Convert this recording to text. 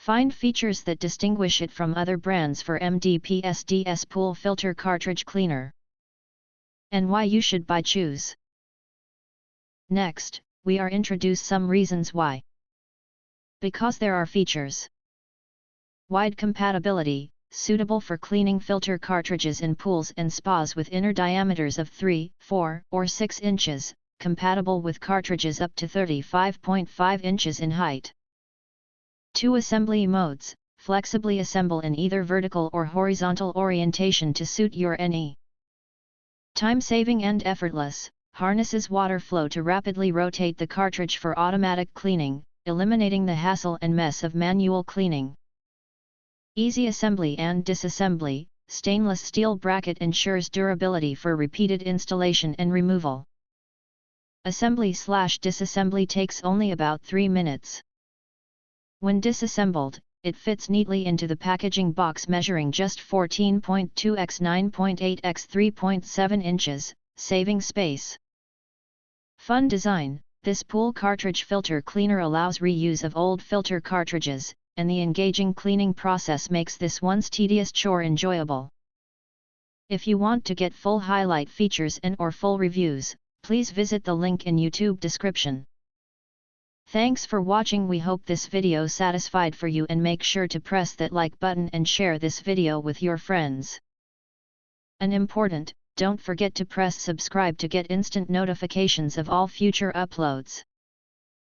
Find features that distinguish it from other brands for MDPSDS pool filter cartridge cleaner. And why you should buy choose. Next, we are introduce some reasons why. Because there are features. Wide compatibility, suitable for cleaning filter cartridges in pools and spas with inner diameters of 3, 4, or 6 inches, compatible with cartridges up to 35.5 inches in height. 2 assembly modes, flexibly assemble in either vertical or horizontal orientation to suit your NE. Time-saving and effortless, harnesses water flow to rapidly rotate the cartridge for automatic cleaning, eliminating the hassle and mess of manual cleaning. Easy assembly and disassembly, stainless steel bracket ensures durability for repeated installation and removal. Assembly/disassembly takes only about 3 minutes. When disassembled, it fits neatly into the packaging box measuring just 14.2 x 9.8 x 3.7 inches, saving space. Fun design, this pool cartridge filter cleaner allows reuse of old filter cartridges, and the engaging cleaning process makes this once tedious chore enjoyable. If you want to get full highlight features and/or full reviews, please visit the link in YouTube description. Thanks for watching. We hope this video satisfied for you, and make sure to press that like button and share this video with your friends. And important, don't forget to press subscribe to get instant notifications of all future uploads.